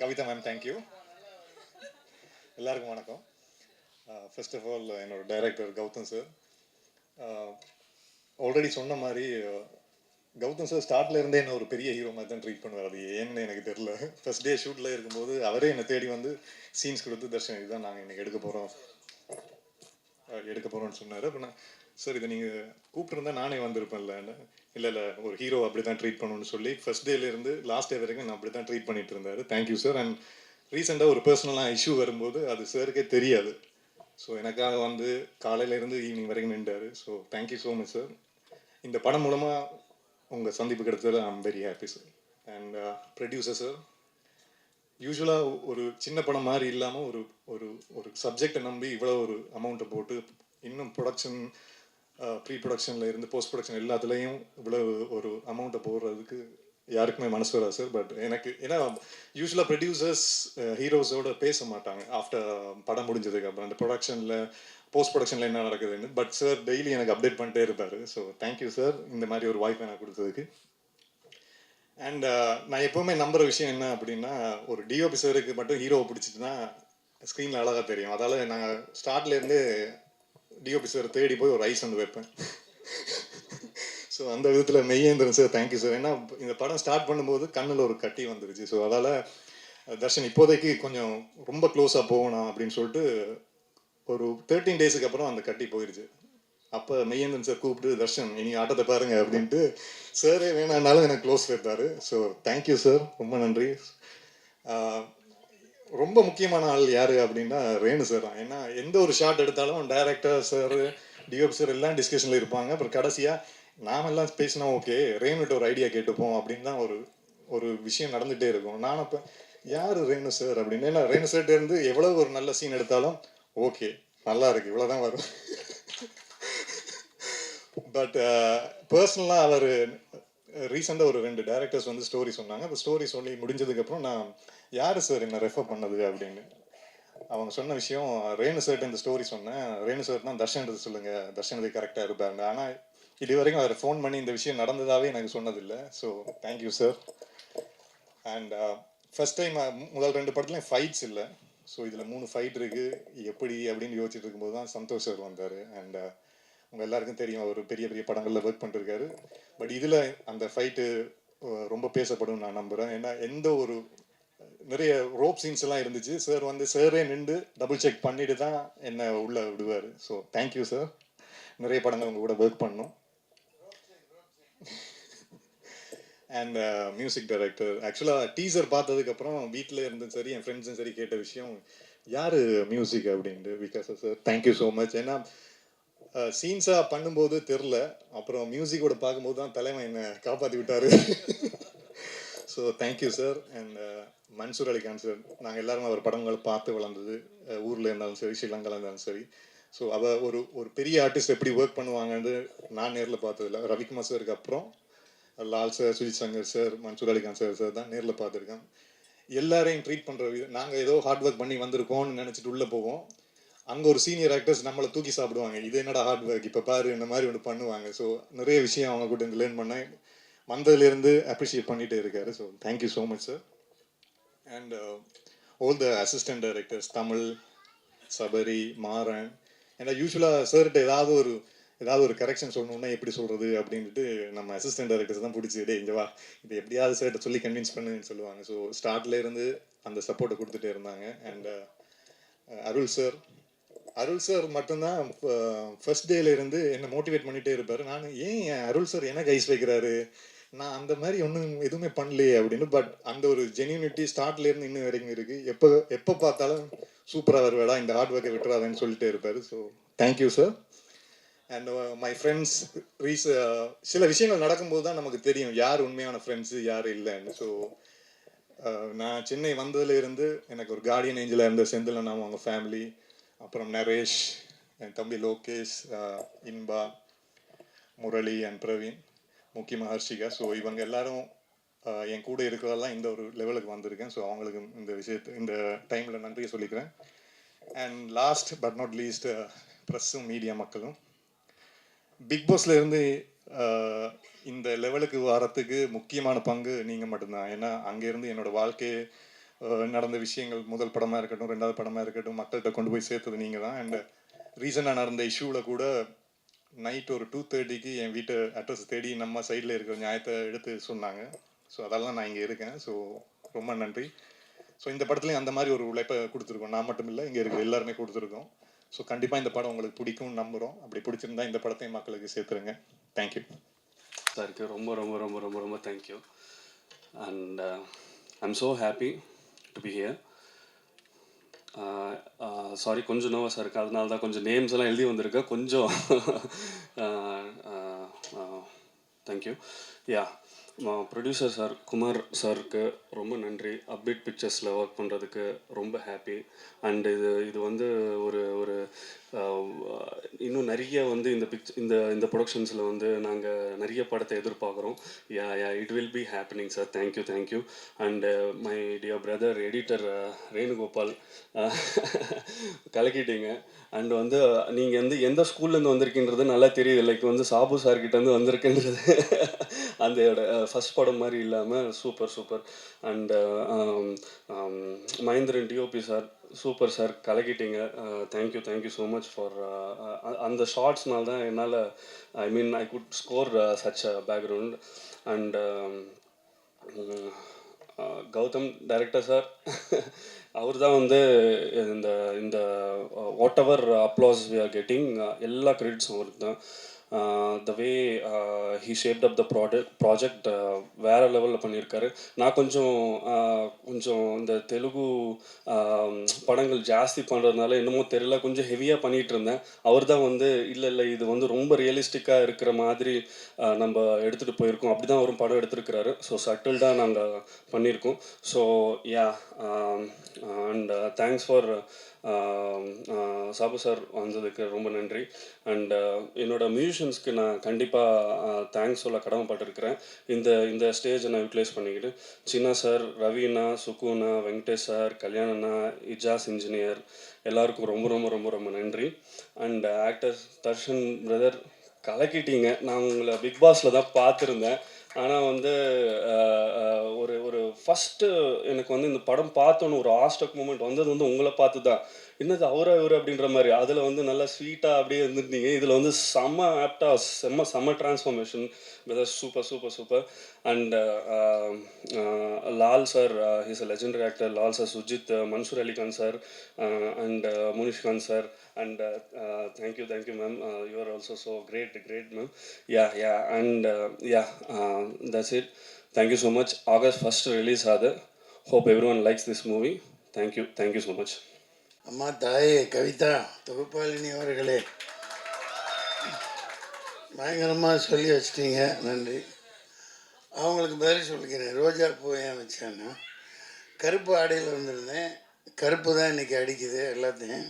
Kavitha ma'am, thank you. எல்லாருக்கும் வணக்கம். First of all என்னோட டைரக்டர் கௌதம் சார். ஆல்ரெடி சொன்ன மாதிரி கௌதம் சார் ஸ்டார்ட்ல இருந்தே என்ன ஒரு பெரிய ஹீரோ மாதிரி தான் ட்ரீட் பண்ணுவார். அது ஏன்னு எனக்கு தெரியல. ஃபர்ஸ்ட் டே ஷூட்டில் இருக்கும்போது அவரே என்னை தேடி வந்து சீன்ஸ் கொடுத்து, தர்ஷன் இதுதான் நாங்கள் இன்னைக்கு எடுக்க போகிறோம்னு சொன்னார். அப்போ நான், சார் இதை நீங்கள் கூப்பிட்டுருந்தா நானே வந்திருப்பேன்ல. இல்லை இல்லை, ஒரு ஹீரோ அப்படி தான் ட்ரீட் பண்ணணும்னு சொல்லி ஃபர்ஸ்ட் டேலேருந்து லாஸ்ட் டே வரைக்கும் நான் அப்படி தான் ட்ரீட் பண்ணிட்டு இருந்தார். Thank you sir. அண்ட் ரீசெண்டாக ஒரு பர்சனலாக இஷ்யூ வரும்போது அது சாருக்கே தெரியாது. ஸோ எனக்காக வந்து காலையிலேருந்து ஈவினிங் வரைக்கும் நின்றார். So thank you so much sir. இந்த படம் மூலமாக உங்கள் சந்திப்பு கிடைச்சதில் I am very happy sir. And producer sir, யூஸ்வலாக ஒரு சின்ன படம் மாதிரி இல்லாமல் ஒரு ஒரு ஒரு சப்ஜெக்டை நம்பி இவ்வளோ ஒரு அமௌண்ட்டை போட்டு இன்னும் ப்ரொடக்ஷன், ப்ரீ ப்ரொடக்ஷனில் இருந்து போஸ்ட் ப்ரொடக்ஷன் எல்லாத்துலேயும் இவ்வளோ ஒரு அமௌண்ட்டை போடுறதுக்கு யாருக்குமே மனசு வராது சார். பட் எனக்கு ஏன்னா யூஸ்வலாக ப்ரொடியூசர்ஸ் ஹீரோஸோட பேச மாட்டாங்க ஆஃப்டர் படம் முடிஞ்சதுக்கு அப்புறம் அந்த ப்ரொடக்ஷனில் போஸ்ட் ப்ரொடக்ஷனில் என்ன நடக்குதுன்னு. பட் சார் டெய்லி எனக்கு அப்டேட் பண்ணிட்டே இருப்பார். ஸோ தேங்க்யூ சார் இந்த மாதிரி ஒரு வாய்ப்பை எனக்கு கொடுத்ததுக்கு. அண்ட் நான் எப்போவுமே நம்புகிற விஷயம் என்ன அப்படின்னா, ஒரு டிஓபி சாருக்கு மட்டும் ஹீரோவை பிடிச்சிட்டுனா ஸ்க்ரீனில் அழகாக தெரியும். அதால் நான் ஸ்டார்ட்லேருந்து டிஓபி சார் தேடி போய் ஒரு ஐஸ் வந்து வைப்பேன். ஸோ அந்த விதத்தில் மெய்யேந்திரன் சார் தேங்க்யூ சார். ஏன்னா இந்த படம் ஸ்டார்ட் பண்ணும்போது கண்ணில் ஒரு கட்டி வந்துருச்சு. ஸோ அதால் தர்ஷன் இப்போதைக்கு கொஞ்சம் ரொம்ப க்ளோஸாக போகணும் அப்படின்னு சொல்லிட்டு ஒரு 13 டேஸுக்கு அப்புறம் அந்த கட்டி போயிடுச்சு. அப்போ மெய்யேந்திரன் சார் கூப்பிட்டு, தர்ஷன் இனி ஆட்டத்தை பாருங்க அப்படின்ட்டு சாரே வேணான்னாலும் எனக்கு க்ளோஸ் வைத்தார். ஸோ தேங்க்யூ சார், ரொம்ப நன்றி. ரொம்ப முக்கியமான ஆள் யார் அப்படின்னா ரேணு சார் தான். ஏன்னா எந்த ஒரு ஷாட் எடுத்தாலும் டைரக்டர் சார், டிஓபி சார் எல்லாம் டிஸ்கஷனில் இருப்பாங்க. அப்புறம் கடைசியாக நாமெல்லாம் பேசினா ஓகே, ரேணுகிட்ட ஒரு ஐடியா கேட்டுப்போம் அப்படின்னு தான் ஒரு ஒரு விஷயம் நடந்துகிட்டே இருக்கும். நான் அப்போ யார் ரேணு சார் அப்படின்னு, ஏன்னா ரேணு சார்கிட்ட இருந்து எவ்வளோ ஒரு நல்ல சீன் எடுத்தாலும் ஓகே நல்லா இருக்கு இவ்வளோதான் வரும். பட் பர்சனலாக அவர் ரீசெண்டாக ஒரு 2 டேரக்டர்ஸ் வந்து ஸ்டோரி சொன்னாங்க. அந்த ஸ்டோரி சொல்லி முடிஞ்சதுக்கப்புறம் நான் யார் சார் என்ன ரெஃபர் பண்ணது அப்படின்னு அவங்க சொன்ன விஷயம், ரேணு சார்ட்ட இந்த ஸ்டோரி சொன்னேன். ரேணு சார் தான் தர்ஷன் சொல்லுங்க, தர்ஷன் இது கரெக்டாக இருப்பாங்க. ஆனால் இது வரைக்கும் அவர் ஃபோன் பண்ணி இந்த விஷயம் நடந்ததாகவே எனக்கு சொன்னதில்லை. So thank you sir. And first time முதல் 2 படத்துலையும் ஃபைட்ஸ் இல்லை. ஸோ இதில் 3 ஃபைட் இருக்குது எப்படி அப்படின்னு யோசிச்சுட்டு இருக்கும்போது தான் சந்தோஷ் சார் வந்தார். அண்ட் உங்கள் எல்லாருக்கும் தெரியும் அவர் பெரிய பெரிய படங்களில் ஒர்க் பண்ணிருக்காரு. பட் இதில் அந்த ஃபைட்டு ரொம்ப பேசப்படும் நான் நம்புகிறேன். ஏன்னா எந்த ஒரு நிறைய ரோப் சீன்ஸ் எல்லாம் இருந்துச்சு. சார் வந்து சாரே நின்று டபுள் செக் பண்ணிட்டு தான் என்னை உள்ளே விடுவார். So thank you sir. நிறைய படங்கள் உங்கள் கூட ஒர்க் பண்ணணும். அண்ட் மியூசிக் டைரக்டர், ஆக்சுவலாக டீசர் பார்த்ததுக்கப்புறம் வீட்டில் இருந்தும் சரி என் ஃப்ரெண்ட்ஸும் சரி கேட்ட விஷயம் யார் மியூசிக் அப்படின்ட்டு. Because sir thank you so much. ஏன்னா சீன்ஸாக பண்ணும்போது தெரில, அப்புறம் மியூசிக்கோட பார்க்கும்போது தான் தலைவன் என்னை காப்பாற்றி விட்டார். So thank you sir. And Mansoor Ali Khan sir, நாங்கள் எல்லாரும் அவர் படங்களை பார்த்து வளர்ந்தது. ஊரில் இருந்தாலும் சரி ஸ்ரீலங்காவில் இருந்தாலும் சரி. ஸோ அவள் ஒரு ஒரு பெரிய ஆர்டிஸ்ட் எப்படி ஒர்க் பண்ணுவாங்கன்னு நான் நேரில் பார்த்ததில்ல. ரவிக்குமார் சாருக்கு அப்புறம் Lal sir, Sujith Shankar sir, Mansoor Ali Khan sir தான் நேரில் பார்த்துருக்கேன். எல்லாரையும் ட்ரீட் பண்ணுற விதம், நாங்கள் ஏதோ ஹார்ட் ஒர்க் பண்ணி வந்திருக்கோம்னு நினச்சிட்டு உள்ளே போவோம். அங்கே ஒரு சீனியர் ஆக்டர்ஸ் நம்மளை தூக்கி சாப்பிடுவாங்க. இது என்னடா ஹார்ட் ஒர்க், இப்போ பாரு இந்த மாதிரி ஒன்று பண்ணுவாங்க. ஸோ நிறைய விஷயம் அவங்க கூட இருந்து லேர்ன் பண்ணேன். வந்ததுலேருந்து அப்ரிஷியேட் பண்ணிகிட்டே இருக்காரு. So thank you so much sir. And all the assistant directors, Tamil, Sabari, Maran. ஏன்னா யூஸ்வலாக சார்கிட்ட ஏதாவது ஒரு கரெக்ஷன் சொல்லணுன்னா எப்படி சொல்கிறது அப்படின்ட்டு நம்ம அசிஸ்டன்ட் டைரக்டர்ஸ் தான் பிடிச்சி, டே இங்கே வா இப்போ எப்படியாவது சார்கிட்ட சொல்லி கன்வின்ஸ் பண்ணுன்னு சொல்லுவாங்க. ஸோ ஸ்டார்ட்லேருந்து அந்த சப்போர்ட்டை கொடுத்துட்டே இருந்தாங்க. அண்ட் அருள் சார் மட்டும்தான் ஃபர்ஸ்ட் டேலேருந்து என்னை மோட்டிவேட் பண்ணிகிட்டே இருப்பார். நான் ஏன் அருள் சார் எனக்கு ஐஸ் வைக்கிறாரு, நான் அந்த மாதிரி ஒன்றும் எதுவுமே பண்ணலையே அப்படின்னு. பட் அந்த ஒரு ஜென்யூனிட்டி ஸ்டார்ட்லேருந்து இன்னும் வரைக்கும் இருக்குது. எப்போ பார்த்தாலும் சூப்பராக வருவாடா, இந்த ஹார்ட் ஒர்க்கை விட்டுறாதுன்னு சொல்லிட்டே இருப்பார். So thank you sir. And my friends, சில விஷயங்கள் நடக்கும்போது தான் நமக்கு தெரியும் யார் உண்மையான ஃப்ரெண்ட்ஸு யார் இல்லைன்னு. ஸோ நான் சென்னை வந்ததுலேருந்து எனக்கு ஒரு கார்டியன் ஏஞ்சலாக இருந்த செந்தில் அண்ணா, அவங்க ஃபேமிலி, அப்புறம் நரேஷ், என் தம்பி லோகேஷ், இன்பா, முரளி அண்ட் பிரவீன், முக்கியமாக ஹர்ஷிகா. ஸோ இவங்க எல்லாரும் என் கூட இருக்கிறதெல்லாம் இந்த ஒரு லெவலுக்கு வந்திருக்கேன். ஸோ அவங்களுக்கு இந்த டைமில் நன்றியை சொல்லிக்கிறேன். And last but not least, ப்ரெஸ்ஸும் மீடியா மக்களும். பிக் பாஸ்ல இருந்து இந்த லெவலுக்கு வரத்துக்கு முக்கியமான பங்கு நீங்கள் மட்டும்தான். ஏன்னா அங்கேருந்து என்னோடய வாழ்க்கையை நடந்த விஷயங்கள், முதல் படமாக இருக்கட்டும், ரெண்டாவது படமாக இருக்கட்டும், மக்கள்கிட்ட கொண்டு போய் சேர்த்தது நீங்கள் தான். அண்ட் ரீசனாக நடந்த இஷ்யூவில் கூட நைட் ஒரு 2:30க்கு என் வீட்டு அட்ரஸ் தேடி நம்ம சைடில் இருக்கிற நியாயத்தை எடுத்து சொன்னாங்க. ஸோ அதெல்லாம் நான் இங்கே இருக்கேன். ஸோ ரொம்ப நன்றி. ஸோ இந்த படத்துலையும் அந்த மாதிரி ஒரு உழைப்பை கொடுத்துருக்கோம். நான் மட்டும் இல்லை, இங்கே இருக்கிற எல்லாருமே கொடுத்துருக்கோம். ஸோ கண்டிப்பாக இந்த படம் உங்களுக்கு பிடிக்கும்னு நம்புகிறோம். அப்படி பிடிச்சிருந்தா இந்த படத்தையும் மக்களுக்கு சேர்த்துருங்க. தேங்க்யூ. சாருக்கு ரொம்ப ரொம்ப ரொம்ப ரொம்ப ரொம்ப thank you. And I'm so happy to be here. Sorry, கொஞ்சம் நர்வஸாக இருக்குது, அதனால தான் கொஞ்சம் நேம்ஸ் எல்லாம் எழுதி வந்திருக்கேன் கொஞ்சம். தேங்க்யூ. யா, ப்ரொடியூசர் சார் குமார் சாருக்கு ரொம்ப நன்றி. அப்டேட் பிக்சர்ஸில் ஒர்க் பண்ணுறதுக்கு ரொம்ப ஹாப்பி. அண்டு இது வந்து ஒரு ஒரு இன்னும் நிறைய வந்து இந்த ப்ரொடக்ஷன்ஸில் வந்து நாங்கள் நிறைய படத்தை எதிர்பார்க்குறோம். Yeah yeah it will be happening sir. Thank you. And my dear brother editor Venugopal, கலக்கிட்டீங்க. அண்ட் வந்து நீங்கள் வந்து எந்த ஸ்கூல்லேருந்து வந்திருக்கின்றது நல்லா தெரியுது. லைக் வந்து சாபு சார்கிட்டேருந்து வந்திருக்குன்றது அந்த ஃபஸ்ட் படம் மாதிரி இல்லாமல் super. And Mahendran DOP sir, super sir, கலக்கிட்டீங்க. தேங்க்யூ ஸோ மச் ஃபார் அந்த ஷார்ட்ஸ்னால தான் என்னால் I could score such a background. And Gautham director sir, அவர் தான் வந்து இந்த இந்த whatever applause we are getting எல்லா கிரெடிட்ஸும் அவருக்கு தான். The way he shaped up the project வேறு லெவலில் பண்ணியிருக்காரு. நான் கொஞ்சம் இந்த தெலுங்கு படங்கள் ஜாஸ்தி பண்ணுறதுனால என்னமோ தெரியல, கொஞ்சம் ஹெவியாக பண்ணிகிட்டு இருந்தேன். அவர் தான் வந்து இல்லை இது வந்து ரொம்ப ரியலிஸ்டிக்காக இருக்கிற மாதிரி நம்ம எடுத்துகிட்டு போயிருக்கோம், அப்படி தான் அவரும் படம் எடுத்துருக்கிறாரு. ஸோ சட்டில்டாக நாங்கள் பண்ணியிருக்கோம். So yeah, and thanks for Sabu sir வந்ததுக்கு ரொம்ப நன்றி. அண்ட் என்னோடய மியூசிஷியன்ஸ்க்கு நான் கண்டிப்பாக தேங்க்ஸ் சொல்ல கடமைப்பட்டிருக்கிறேன். இந்த ஸ்டேஜை நான் யூட்டிலைஸ் பண்ணிக்கிட்டு சின்னா சார், ரவீனா, சுகுனா, வெங்கடேஷ் சார், கல்யாணண்ணா, இஜாஸ் இன்ஜினியர் எல்லாருக்கும் ரொம்ப ரொம்ப ரொம்ப ரொம்ப நன்றி. அண்ட் ஆக்டர் தர்ஷன் பிரதர், கலக்கிட்டீங்க. நான் உங்களை பிக் பாஸில் தான் பார்த்துருந்தேன். ஆனால் வந்து ஒரு ஃபஸ்ட்டு எனக்கு வந்து இந்த படம் பார்த்தோன்னு ஒரு ஆஸ்டக் மூமெண்ட் வந்தது வந்து உங்களை பார்த்து தான். என்னது இவர் அப்படின்ற மாதிரி. அதில் வந்து நல்லா ஸ்வீட்டாக அப்படியே இருந்துட்டீங்க. இதில் வந்து செம்ம ஆப்டாக செம்ம transformation. Super. And Lal sir, he's a legendary actor. Lal sir, Sujith, Mansoor Ali Khan sir, and Munishkan sir. And thank you ma'am, you are also so great ma'am. Yeah and yeah, that's it. Thank you so much. August 1st release ஆகுது. Hope everyone likes this movie. Thank you so much. அம்மா தாயே கவிதா தொகுப்பாளினி அவர்களே, பயங்கரமாக சொல்லி வச்சிட்டீங்க, நன்றி. அவங்களுக்கு பதில் சொல்லிக்கிறேன். ரோஜா பூ ஏன் வச்சேன்னா, கருப்பு ஆடையில் வந்திருந்தேன். கருப்பு தான் இன்றைக்கி அடிக்குது எல்லாத்தையும்.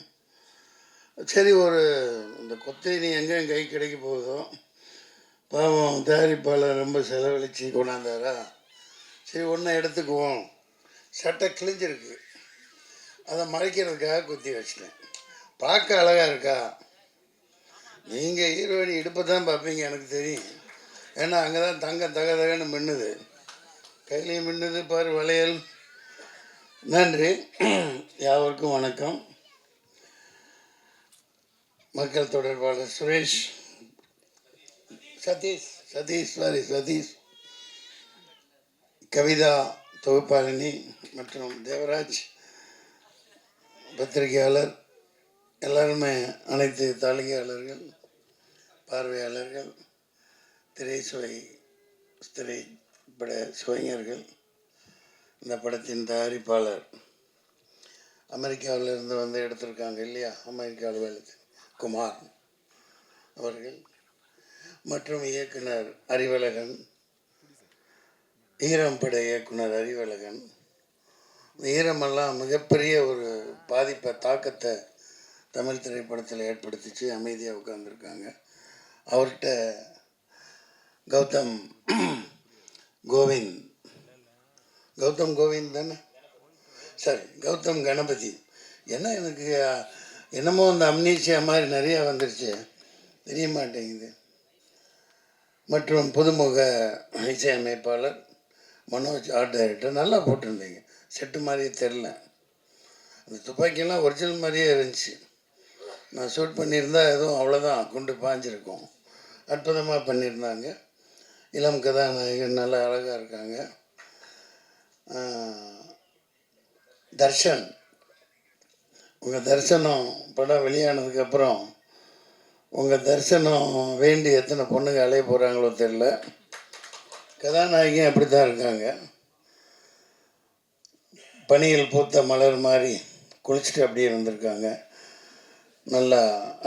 சரி, இந்த கொத்தேனி எங்கே என் கை கிடைக்க போகுதோ, பாவம் தயாரிப்பாளர் ரொம்ப செலவழித்து கொண்டாந்தாரா, சரி ஒன்றை எடுத்துக்குவோம். சட்டை கிழிஞ்சிருக்கு, அதை மறைக்கிறதுக்காக குத்தி வச்சிட்டேன். பார்க்க அழகாக இருக்கா? நீங்கள் ஹீரோயினி இடுப்பை தான் பார்ப்பீங்க, எனக்கு தெரியும். ஏன்னா அங்கே தான் தகன்னு மின்னுது, கையிலையும் மின்னுது பாரு வளையல். நன்றி, யாவருக்கும் வணக்கம். மக்கள் தொடர்பாளர் சுரேஷ், சதீஷ், கவிதா தொகுப்பாளினி மற்றும் தேவராஜ் பத்திரிகையாளர், எல்லாருமே, அனைத்து தாளிகையாளர்கள், பார்வையாளர்கள், திரைப்பட சுவைஞர்கள், இந்த படத்தின் தயாரிப்பாளர் அமெரிக்காவிலிருந்து வந்து எடுத்திருக்காங்க இல்லையா, அமெரிக்காவில் வேலை குமார் அவர்கள், மற்றும் இயக்குனர் அறிவழகன், ஈரம் பட இயக்குனர் அறிவழகன். ஈரமெல்லாம் மிகப்பெரிய ஒரு தாக்கத்தை தமிழ் திரைப்படத்தில் ஏற்படுத்திச்சு. அமைதியாக உட்கார்ந்துருக்காங்க. அவர்கிட்ட கௌதம் கோவிந்த் தானே, சரி, கௌதம் கணபதி. எனக்கு என்னமோ அந்த அம்னீசியா மாதிரி நிறையா வந்துருச்சு, தெரிய மாட்டேங்குது. மற்றும் புதுமுக இசையமைப்பாளர் மனோஜ், ஆர்ட் டைரக்டர். நல்லா போட்டிருந்தீங்க, செட்டு மாதிரியே தெரில. அந்த துப்பாக்கியெல்லாம் ஒரிஜினல் மாதிரியே இருந்துச்சு. நான் ஷூட் பண்ணியிருந்தா எதுவும் அவ்வளோதான், குண்டு பாஞ்சிருக்கும். அற்புதமாக பண்ணியிருந்தாங்க. இளம் கதாநாயகன் நல்லா அழகாக இருக்காங்க. தர்ஷன், உங்கள் தரிசனம் படம் வெளியானதுக்கப்புறம் உங்கள் தரிசனம் வேண்டி எத்தனை பொண்ணுங்க அலைய போகிறாங்களோ தெரில. கதாநாயகி அப்படி தான் இருக்காங்க. பனியில் பூத்த மலர் மாதிரி குளிச்சுட்டு அப்படியே வந்திருக்காங்க. நல்ல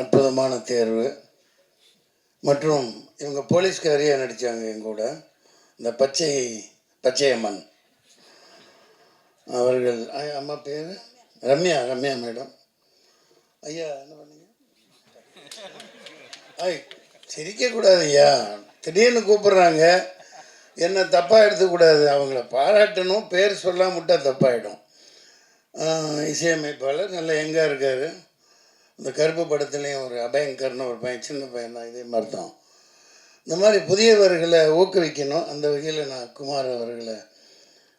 அற்புதமான தேர்வு. மற்றும் இவங்க போலீஸ்காரியாக நடித்தாங்க எங்கூட, இந்த பச்சையம்மன் அவர்கள். அம்மா பேர் ரம்யா மேடம். ஐயா என்ன பண்ணீங்க? சிரிக்கக்கூடாது ஐயா, திடீர்னு கூப்பிட்றாங்க, என்ன தப்பாக எடுத்துக்கூடாது. அவங்கள பாராட்டணும், பேர் சொல்லாம விட்டால் தப்பாயிடும். இசையமைப்பாளர் நல்ல எங்காக இருக்கார். இந்த கருப்பு படத்துலேயும் ஒரு அபயங்கர்னு ஒரு பையன், சின்ன பையன் தான், இதே மாதிரி தான். இந்த மாதிரி புதியவர்களை ஊக்குவிக்கணும். அந்த வகையில் நான் குமார் அவர்களை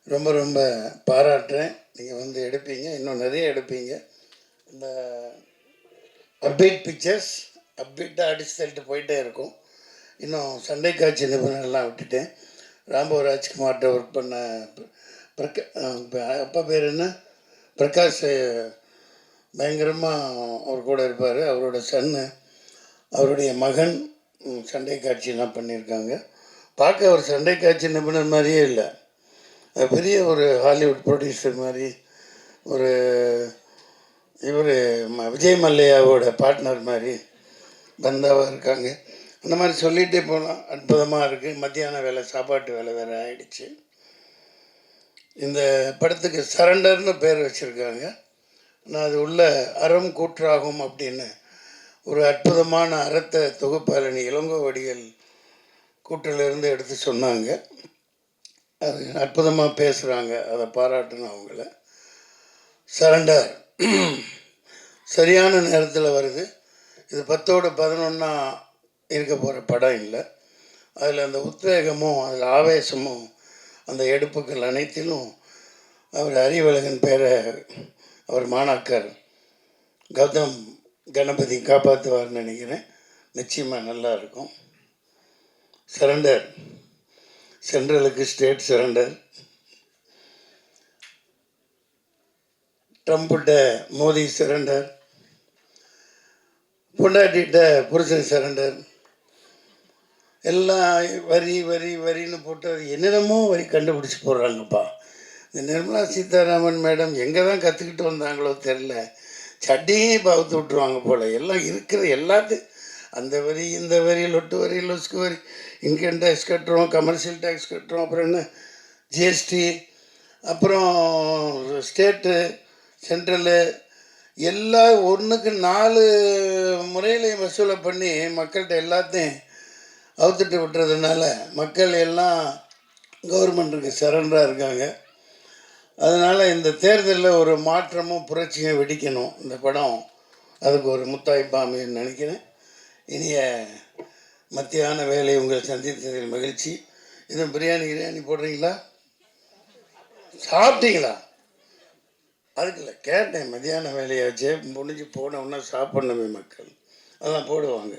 ரொம்ப ரொம்ப பாராட்டுறேன். நீங்கள் வந்து எடுப்பீங்க, இன்னும் நிறைய எடுப்பீங்க. இந்த அப்டேட் பிக்சர்ஸ் அப்டேட்டாக அடிச்சு தள்ளிட்டு போயிட்டே இருக்கும். இன்னும் சண்டை காட்சி நிபுணர்லாம் விட்டுட்டேன். ராம்போ ராஜ்குமார்கிட்ட ஒர்க் பண்ண அப்பா பேர் என்ன, பிரகாஷ், பயங்கரமாக அவர் கூட இருப்பார். அவரோட சன்னு, அவருடைய மகன் சண்டை காட்சியெல்லாம் பண்ணியிருக்காங்க. பார்க்க ஒரு சண்டை காட்சி நிபுணர் மாதிரியே இல்லை, பெரிய ஒரு ஹாலிவுட் ப்ரொடியூசர் மாதிரி, ஒரு இவர் விஜய் மல்லையாவோட பார்ட்னர் மாதிரி பந்தாவாக இருக்காங்க. அந்த மாதிரி சொல்லிகிட்டே போகலாம். அற்புதமாக இருக்குது. மத்தியான வேலை, சாப்பாட்டு வேலை வேறு ஆயிடுச்சு. இந்த படத்துக்கு சரண்டர்னு பேர் வச்சுருக்காங்க. நான் அது உள்ள அறம் கூற்றாகும் அப்படின்னு ஒரு அற்புதமான அறத்தை தொகுப்பாளனி இளங்கோவடிகள் கூற்றிலிருந்து எடுத்து சொன்னாங்க. அது அற்புதமாக பேசுகிறாங்க, அதை பாராட்டணும் அவங்கள. சரண்டர் சரியான நேரத்தில் வருது. இது 10ஓட 11 இருக்க போகிற படம் இல்லை. அதில் அந்த உத்வேகமும் அதில் ஆவேசமும் அந்த எடுப்புகள் அனைத்திலும் அவர் அறிவழகன் பேரை அவர் மாணாக்கர் கௌதம் கணபதி காப்பாற்றுவார்னு நினைக்கிறேன். நிச்சயமாக நல்லா இருக்கும். சரண்டர், சென்ட்ரலுக்கு ஸ்டேட் சரண்டர். ட்ரம்ப்கிட்ட மோடி சரண்டர், பொண்டாட்டிகிட்ட புருஷன் சரண்டர். எல்லாம் வரின்னு போட்டு அது என்னென்னமோ வரி கண்டுபிடிச்சி போடுறாங்கப்பா. இந்த நிர்மலா சீதாராமன் மேடம் எங்கே தான் கற்றுக்கிட்டு வந்தாங்களோ தெரில, சட்டியே பவுத்து விட்ருவாங்க போல். எல்லாம் இருக்கிற எல்லாத்தையும் அந்த வரி இந்த வரி, லொட்டு வரி, லொஸ்கு வரி, இன்கம் டேக்ஸ் கட்டுறோம், கமர்ஷியல் டேக்ஸ் கட்டுறோம், அப்புறம் என்ன ஜிஎஸ்டி, அப்புறம் ஸ்டேட்டு சென்ட்ரலு, எல்லாம் ஒன்றுக்கு 4 முறையிலையும் வசூலை பண்ணி மக்கள்கிட்ட எல்லாத்தையும் அவுத்துட்டு விட்டுறதுனால மக்கள் எல்லாம் கவர்மெண்ட்டுக்கு சரண்டராக இருக்காங்க. அதனால் இந்த தேர்தலில் ஒரு மாற்றமும் புரட்சியும் வெடிக்கணும். இந்த படம் அதுக்கு ஒரு முத்தாய்ப்பாமைன்னு நினைக்கிறேன். இனிய மத்தியான வேலை உங்கள் சந்தித்ததில் மகிழ்ச்சி. இதுவும் பிரியாணி போடுறீங்களா? சாப்பிட்டீங்களா? அதுக்கு இல்லை, கேட்டேன். மத்தியான வேலையாச்சே முடிஞ்சு போனோன்னா சாப்பிட்ணுமே மக்கள், அதெல்லாம் போடுவாங்க.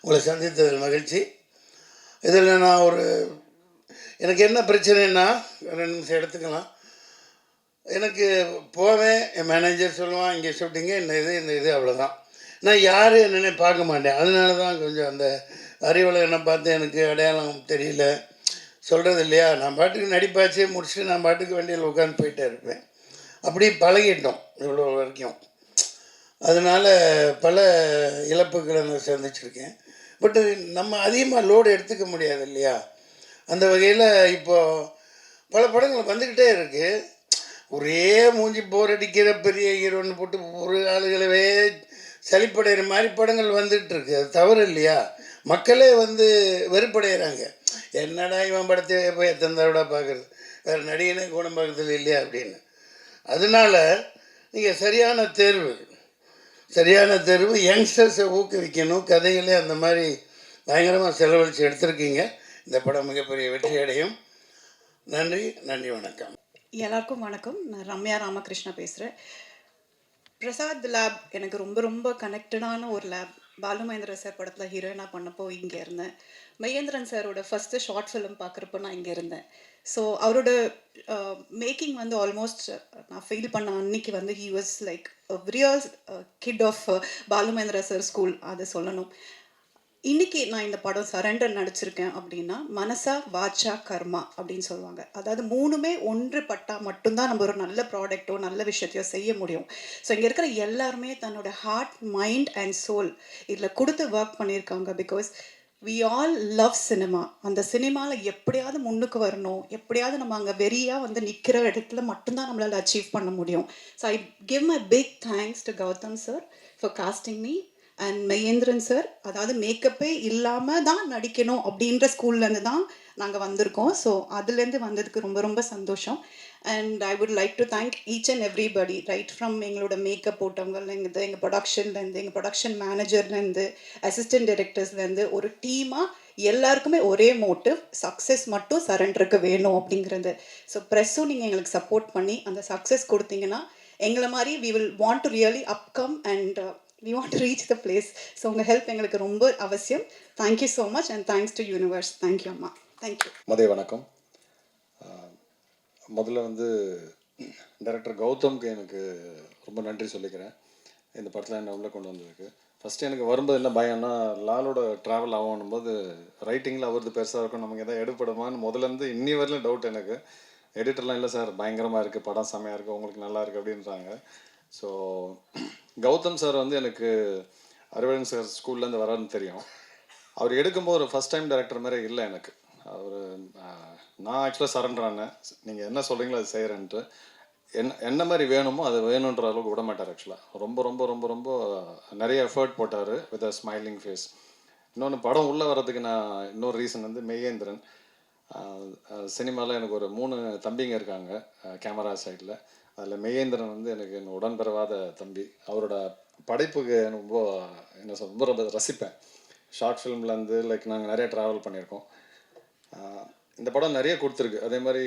உங்களை சந்தித்ததில் மகிழ்ச்சி. இதில் நான் எனக்கு என்ன பிரச்சனைன்னா, 2 நிமிஷம் எடுத்துக்கலாம். எனக்கு போவேன், என் மேனேஜர் சொல்லுவான் இங்கே ஷூட்டிங்க, இந்த இது அவ்வளோதான். நான் யார் என்னென்ன பார்க்க மாட்டேன். அதனால தான் கொஞ்சம் அந்த அறிவழகனை பார்த்து எனக்கு அடையாளம் தெரியல, சொல்கிறது இல்லையா. நான் பாட்டுக்கு நடிப்பாச்சே முடிச்சுட்டு நான் பாட்டுக்கு வண்டியில் உட்காந்து போயிட்டே இருப்பேன். அப்படி பழகிட்டோம் இவ்வளோ வரைக்கும். அதனால் பல இழப்புகளை நான் சந்திச்சிருக்கேன். பட்டு நம்ம அதிகமாக லோடு எடுத்துக்க முடியாது இல்லையா. அந்த வகையில் இப்போது பல படங்கள் வந்துக்கிட்டே இருக்குது. ஒரே மூஞ்சி போர் அடிக்கிற பெரிய ஹீரோன்னு போட்டு ஒரு ஆளுகளவே சலிப்படைகிற மாதிரி படங்கள் வந்துட்டுருக்கு. அது தவறு இல்லையா. மக்களே வெறுப்படைகிறாங்க. என்னடா இவன் படத்தை போய் எத்தனை தடவை பார்க்குறது, வேறு நடிகனே குணம் பார்க்குறது இல்லையா அப்படின்னு. அதனால் நீங்கள் சரியான தேர்வு யங்ஸ்டர்ஸை ஊக்குவிக்கணும். கதைகளே அந்த மாதிரி பயங்கரமாக செலவழித்து எடுத்திருக்கீங்க. இந்த படம் மிகப்பெரிய வெற்றி அடையும். நன்றி, வணக்கம். எல்லாருக்கும் வணக்கம். நான் ரம்யா ராமகிருஷ்ணா பேசுகிறேன். பிரசாத் லேப் எனக்கு ரொம்ப ரொம்ப கனெக்டடான ஒரு லேப். பாலு மகேந்திர சார் படத்தில் ஹீரோயினாக பண்ணப்போ இங்கே இருந்தேன். மகேந்திரன் சாரோட ஃபஸ்ட்டு ஷார்ட் ஃபிலிம் பார்க்குறப்போ நான் இங்கே இருந்தேன். ஸோ அவரோட மேக்கிங் வந்து ஆல்மோஸ்ட் நான் ஃபீல் பண்ண அன்னைக்கு வந்து he was like real kid of Balu Mahendra sir school, அதை சொல்லணும். இன்னைக்கு நான் இந்த படம் சரண்டர் நடிச்சிருக்கேன் அப்படின்னா மனசா வாச்சா கர்மா அப்படின்னு சொல்லுவாங்க. அதாவது மூணுமே ஒன்றுபட்டா மட்டும்தான் நம்ம ஒரு நல்ல ப்ராடக்ட்டோ நல்ல விஷயத்தையோ செய்ய முடியும். ஸோ இங்கே இருக்கிற எல்லாருமே தன்னோட ஹார்ட், மைண்ட் அண்ட் சோல் இதில் கொடுத்து ஒர்க் பண்ணியிருக்காங்க. Because we all love cinema. அந்த சினிமாவில் எப்படியாவது முன்னுக்கு வரணும், எப்படியாவது நம்ம அங்கே வெறியாக வந்து நிற்கிற இடத்துல மட்டும்தான் நம்மளால் அச்சீவ் பண்ண முடியும். So I give my big thanks to Gautham sir for casting me and Mahendran sir. அதாவது மேக்கப்பே இல்லாமல் தான் நடிக்கணும் அப்படின்ற ஸ்கூல்லேருந்து தான் நாங்கள் வந்திருக்கோம். ஸோ அதுலேருந்து வந்ததுக்கு ரொம்ப ரொம்ப சந்தோஷம். And I would like to thank each and everybody, right from எங்களோட மேக்கப் போட்டவங்கலேருந்து, எங்கள் ப்ரொடக்ஷன்லேருந்து, எங்கள் ப்ரொடக்ஷன் மேனேஜர்லேருந்து, அசிஸ்டன்ட் டைரக்டர்ஸ்லேருந்து, ஒரு டீமாக எல்லாருக்குமே ஒரே மோட்டிவ், சக்ஸஸ் மட்டும் சரண்டருக்கு வேணும் அப்படிங்கிறது. ஸோ ப்ரெஸ்ஸும் நீங்கள் எங்களுக்கு சப்போர்ட் பண்ணி அந்த சக்ஸஸ் கொடுத்தீங்கன்னா எங்களை மாதிரி we will want to really upcome and we want to reach the place. So உங்கள் ஹெல்ப் எங்களுக்கு ரொம்ப அவசியம். Thank you so much and thanks to universe. Thank you அம்மா. தேங்க்யூ. மதிய வணக்கம். முதல்ல வந்து டைரக்டர் கௌதம்க்கு எனக்கு ரொம்ப நன்றி சொல்லிக்கிறேன் இந்த படத்தில் என்னை உள்ளே கொண்டு வந்ததுக்கு. ஃபஸ்ட்டு எனக்கு வரும்போது என்ன பயம்னா, லாலோட ட்ராவல் ஆகணும் போது ரைட்டிங்கில் அவரது பெருசாக இருக்கும், நமக்கு எதாவது எடுப்படுமான்னு முதலேருந்து இன்னி வரலையும் டவுட் எனக்கு. எடிட்டர்லாம் இல்லை சார் பயங்கரமாக இருக்குது, படம் செம்மையாக இருக்குது, உங்களுக்கு நல்லா இருக்குது அப்படின்றாங்க. ஸோ கௌதம் சார் வந்து எனக்கு அறிவழகன் சார் ஸ்கூல்லேருந்து வராருன்னு தெரியும். அவர் எடுக்கும்போது ஒரு ஃபஸ்ட் டைம் டைரக்டர் மாதிரி இல்லை எனக்கு. அவர் நான் ஆக்சுவலாக சரண்டர் ஆனேன், நீங்கள் என்ன சொல்கிறீங்களோ அது செய்கிறேன்ட்டு. என்ன மாதிரி வேணுமோ அது வேணுன்ற அளவுக்கு விட மாட்டார். ஆக்சுவலாக ரொம்ப ரொம்ப ரொம்ப ரொம்ப நிறைய எஃபர்ட் போட்டார் வித் அ ஸ்மைலிங் ஃபேஸ். இன்னொன்று படம் உள்ளே வர்றதுக்கு நான் இன்னொரு ரீசன் வந்து மகேந்திரன். சினிமாவில் எனக்கு ஒரு 3 தம்பிங்க இருக்காங்க கேமரா சைடில். அதில் மகேந்திரன் வந்து எனக்கு என் உடன்பிறவாத தம்பி. அவரோட படைப்புக்கு எனக்கு ரொம்ப என்ன சொல் ரொம்ப ரொம்ப ரசிப்பேன். ஷார்ட் ஃபிலிம்லேருந்து லைக் நாங்கள் நிறைய ட்ராவல் பண்ணியிருக்கோம். இந்த படம் நிறைய கொடுத்துருக்கு. அதே மாதிரி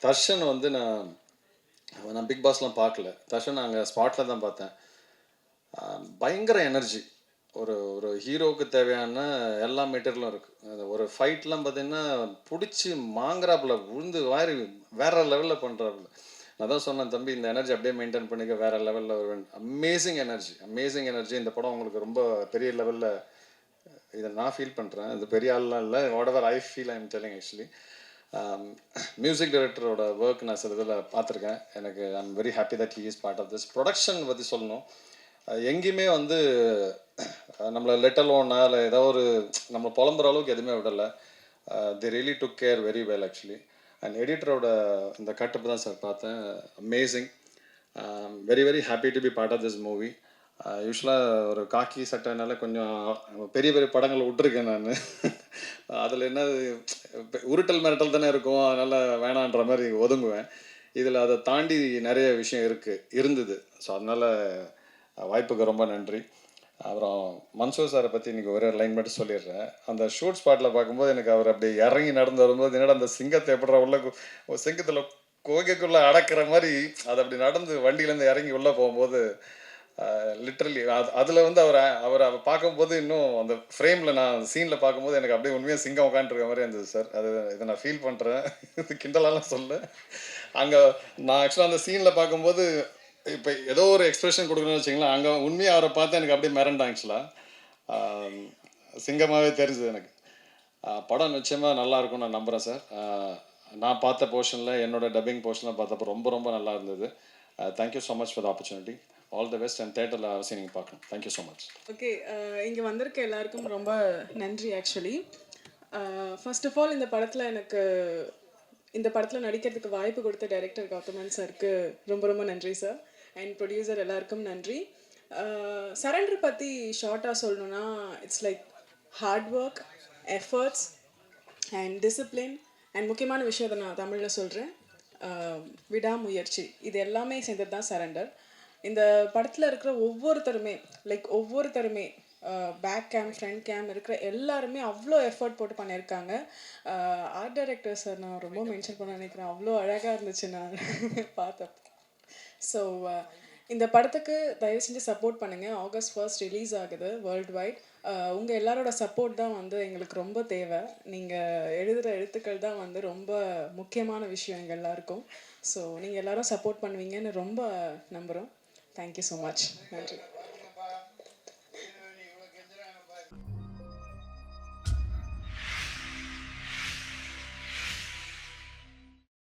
தர்ஷன் வந்து நான் பிக் பாஸ்லாம் பார்க்கல, தர்ஷன் நாங்கள் ஸ்பாட்டில் தான் பார்த்தேன். பயங்கர எனர்ஜி. ஒரு ஹீரோவுக்கு தேவையான எல்லா மெட்டீரியலும் இருக்குது. ஒரு ஃபைட்லாம் பார்த்தீங்கன்னா பிடிச்சி மாங்குறாப்புல விழுந்து வாரி வேறு லெவலில் பண்ணுறாப்புல. நான் தான் சொன்னேன், தம்பி இந்த எனர்ஜி அப்படியே மெயின்டைன் பண்ணிக்க, வேறு லெவலில் வருவேன். Amazing energy. இந்த படம் உங்களுக்கு ரொம்ப பெரிய லெவலில் இதை நான் ஃபீல் பண்ணுறேன். இது பெரிய ஆள்லாம் இல்லை, whatever I feel I am telling actually. Music டைரக்டரோட ஒர்க் நான் சில இதில் பார்த்துருக்கேன். எனக்கு I am very happy that he is part of this. Production பற்றி சொல்லணும், எங்கேயுமே வந்து நம்மளை லெட்டலோன்னா இல்லை ஏதோ ஒரு நம்ம புலம்புற அளவுக்கு எதுவுமே விடலை. They really took care very well actually. And எடிட்டரோட இந்த கட்டப்பு தான் சார் பார்த்தேன், amazing. Very very happy to be part of this movie. யூஸ்வலாக ஒரு காக்கி சட்டைனால கொஞ்சம் பெரிய பெரிய படங்களை விட்டுருக்கேன் நான். அதில் என்ன உருட்டல் மிரட்டல் தானே இருக்கும், அதனால் வேணான்ற மாதிரி ஒதுங்குவேன். இதில் அதை தாண்டி நிறைய விஷயம் இருந்தது. ஸோ அதனால் வாய்ப்புக்கு ரொம்ப நன்றி. அப்புறம் மன்சூர் சாரை பற்றி இன்றைக்கி ஒரே லைன் மட்டும் சொல்லிடுறேன். அந்த ஷூட் ஸ்பாட்டில் பார்க்கும்போது எனக்கு அவர் அப்படி இறங்கி நடந்து வரும்போது என்னடா அந்த சிங்கத்தை எப்படா உள்ள சிங்கத்தில் கோகைக்குள்ளே அடக்கிற மாதிரி அது அப்படி நடந்து வண்டியிலேருந்து இறங்கி உள்ளே போகும்போது லிட்ரலி அதில் வந்து அவரை பார்க்கும்போது இன்னும் அந்த ஃப்ரேமில் நான் சீனில் பார்க்கும்போது எனக்கு அப்படியே உண்மையாக சிங்கம் உட்காந்துருக்க மாதிரி இருந்தது சார். இதை நான் ஃபீல் பண்ணுறேன், இது கிண்டலாலாம் சொல்ல. அங்கே நான் ஆக்சுவலாக அந்த சீனில் பார்க்கும்போது இப்போ ஏதோ ஒரு எக்ஸ்பிரஷன் கொடுக்கணும்னு வச்சிங்களேன், அங்கே உண்மையாக அவரை பார்த்து எனக்கு அப்படியே மிரண்டேன். ஆக்சுவலாக சிங்கமாகவே தெரிஞ்சது எனக்கு. படம் நிச்சயமாக நல்லாயிருக்கும்னு நான் நம்புகிறேன் சார். நான் பார்த்த போர்ஷனில் என்னோட டப்பிங் போர்ஷனில் பார்த்தப்போ ரொம்ப ரொம்ப நல்லா இருந்தது. Thank you so much for the opportunity. All the best. And தேட்டரில் அவசியம் நீங்கள் பார்க்கணும். Thank you so much. ஓகே, இங்கே வந்திருக்க எல்லாருக்கும் ரொம்ப நன்றி. ஆக்சுவலி ஃபர்ஸ்ட் ஆஃப் ஆல் இந்த படத்தில் நடிக்கிறதுக்கு வாய்ப்பு கொடுத்த டைரக்டர் கௌதமன் சாருக்கு ரொம்ப ரொம்ப நன்றி சார். அண்ட் ப்ரொடியூசர் எல்லாருக்கும் நன்றி. சரண்டர் பற்றி ஷார்ட்டாக சொல்லணுன்னா, it's like hard work, efforts and discipline. And முக்கியமான விஷயத்தை நான் தமிழில் சொல்கிறேன், விடாமுயற்சி. இது எல்லாமே சேர்ந்தது தான் சரண்டர். இந்த படத்தில் இருக்கிற ஒவ்வொருத்தருமே பேக் கேம் ஃப்ரண்ட் கேம் இருக்கிற எல்லாருமே அவ்வளோ எஃபர்ட் போட்டு பண்ணியிருக்காங்க. ஆர்ட் டைரக்டர் சார் நான் ரொம்ப மென்ஷன் பண்ண நினைக்கிறேன், அவ்வளோ அழகாக இருந்துச்சு நான் பார்த்தப்ப. ஸோ இந்த படத்துக்கு தயவு செஞ்சு சப்போர்ட் பண்ணுங்கள். August 1 ரிலீஸ் ஆகுது வேர்ல்டு வைட். உங்கள் எல்லாரோட சப்போர்ட் தான் வந்து எங்களுக்கு ரொம்ப தேவை. நீங்கள் எழுதுகிற எழுத்துக்கள் தான் வந்து ரொம்ப முக்கியமான விஷயம் எங்கள் எல்லாருக்கும். ஸோ நீங்கள் எல்லாரும் சப்போர்ட் பண்ணுவீங்கன்னு ரொம்ப நம்புகிறோம். Thank you so much. நன்றி.